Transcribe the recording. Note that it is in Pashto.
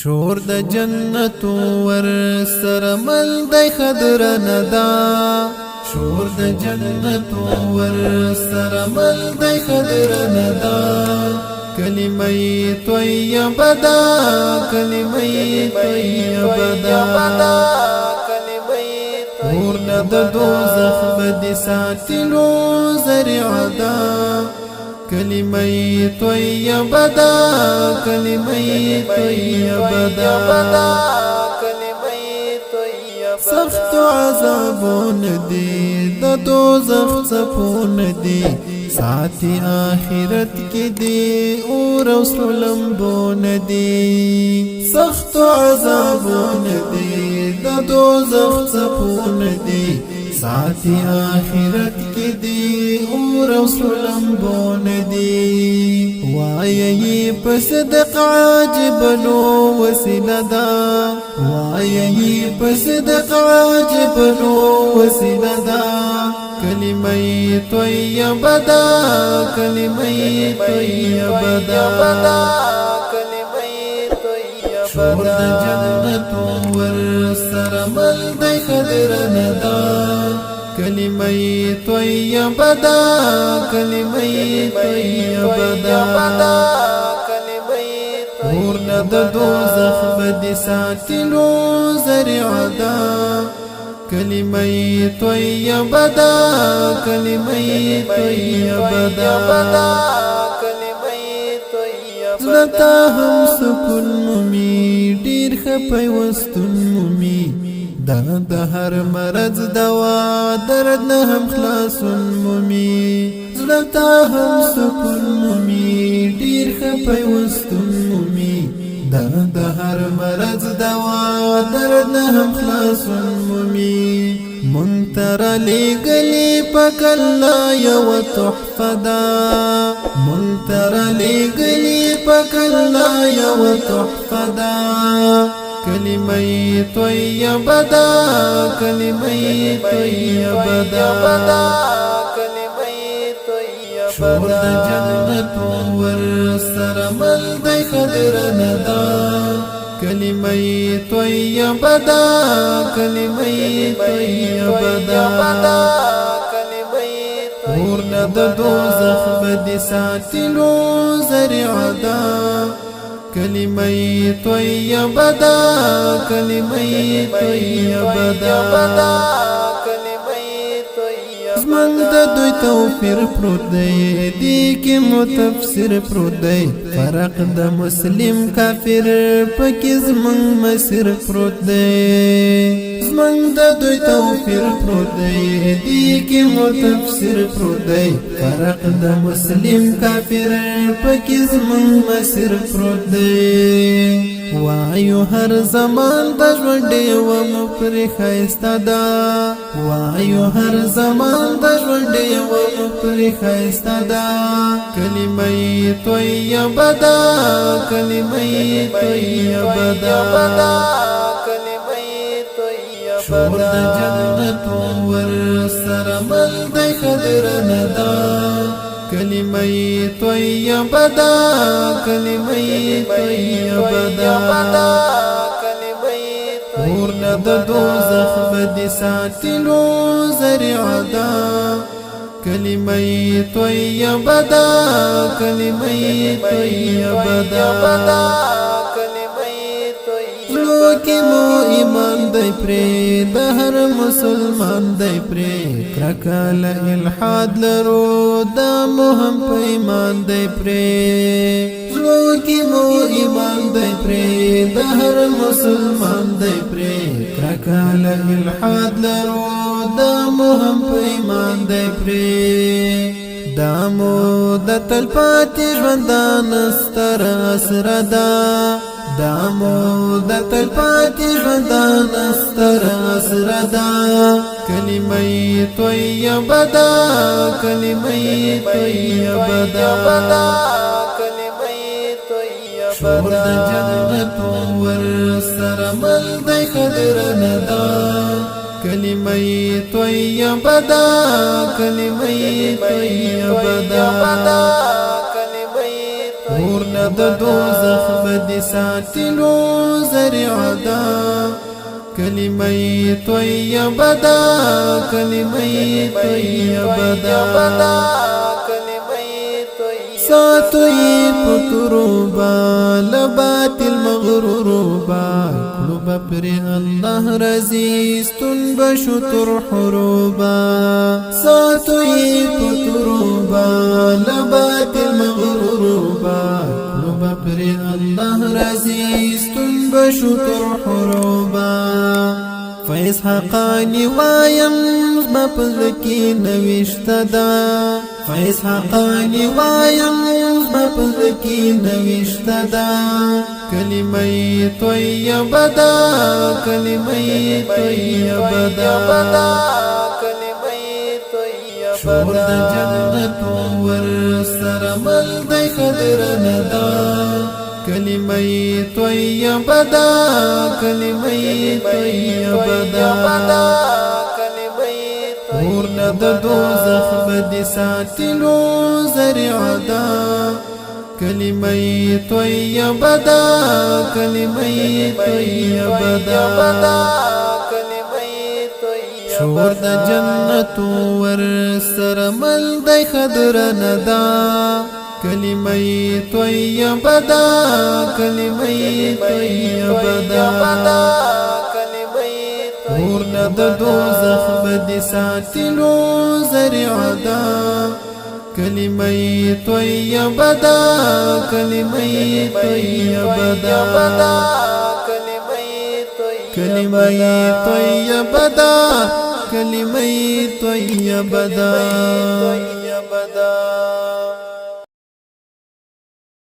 شور د جنت ور سره مل د خضر ندا شور د جنت ور سره مل د خضر ندا کلمه طیبه دا کلمه طیبه دا ورنه د دوزخ بد ساتلو ذریعه دا کلمه طیبه دا کلمه طیبه دا سخت عذابون دی د دوزخ څپون دی ساتي آخرت کې دی اور وسلمبون دی سخت عذابون دی د دوزخ څپون دی ساتي آخرت کې دی اور وسلمبون دی وایي پس د عاجب نو وسیله دا وایي پس د عاجب نو وسیله دا کلمه طیبه دا کلمه طیبه دا شور د جنت ور سره مل د خضر ندا کلمه طیبه دا کلمه طیبه دا ورنه د دوزخ بد ساتلو ذریعه دا کلمه طیبه دا کلمه طیبه دا زړه هم سکون مومي ډیر خپي وستون مومي دا د هر مرض دوا درد نه هم خلاصون مومي زړه هم سکون مومي ډیر خپي وستون مومي دا د هر مرض دوا درد نه هم خلاصون مومي منتر لګلي پکلا یو تحفه دا منتر لګلي پکلا یو تحفه دا کلمه طیبه دا کلمه طیبه دا شور د جنت ور سره مل د خضر ندا کلمه طیبه دا کلمه طیبه دا ورنه د دوزخ بد ساتلو ذریعه دا کلمه طیبه دا کلمه طیبه دا زمن د دوی توفیر پروت دی دی کې متفسر پروت دی فرق د مسلم کافر پکې زمن مسیر پروت دی زمن د دوی توفیر پروت دی دی کې متفسر پروت دی فرق د مسلم کافر پکې زمن مسیر پروت دی وایو هر زمان د ژوند و مفر خیسته دا وایو هر زمان د ژوند و مفر خیسته دا کلمه طیبه دا کلمه طیبه دا شور د جنت ور سره مل د خضر ندا کلمه طیبه دا کلمه طیبه دا ورنه د دوزخ بد ساتلو ذریعه دا کلمه طیبه دا کلمه طیبه دا لوکی مو ایمان دی پری د هر مسلمان دی پری کرکل الحاد لرو دا مهم په ایمان دی پری لوکی مو ایمان دی پری د هر مسلمان دی پری کرکل الحاد لرو دا مهم په ایمان دی پری دامو د تلپاتې ژوندان ستر اسر دا دامو د تلپاتې ژوندان ستر اسر دا کلمه طیبه دا کلمه طیبه دا شور د جنت ور سره مل د خضر ندا کلمه طیبه دا کلمه طیبه دا ورنه د دوزخ بدی ساتلو ذریعه ده کلمه طیبه ده کلمه طیبه ده ساتوی پتروبا لباطل مغروروبا قلوب پر الله رزیستون بشتر حروبا ساتوی پتروبا لباطل مغروروبا قلوب پر الله رزیستون بشتر حروبا فیض حقانی وایم زما پزلکی نوشته ده فیض حقانی وایم زما پزلکی نوشته ده کلمه طیبه ده کلمه طیبه ده شور د جنت ور سره مل دی خضرنه ده کلمه طیبه ده کلمه طیبه ده ورنه د دوزخ بدی ساتلو ذریعه ده کلمه طیبه ده کلمه طیبه ده شور د جنت ور سره مل دی خضرنه ده کلمه طیبه ده کلمه طیبه ده ورنه د دوزخ بدی ساتلو ذریعه ده کلمه طیبه ده کلمه طیبه ده کلمه طیبه ده کلمه طیبه ده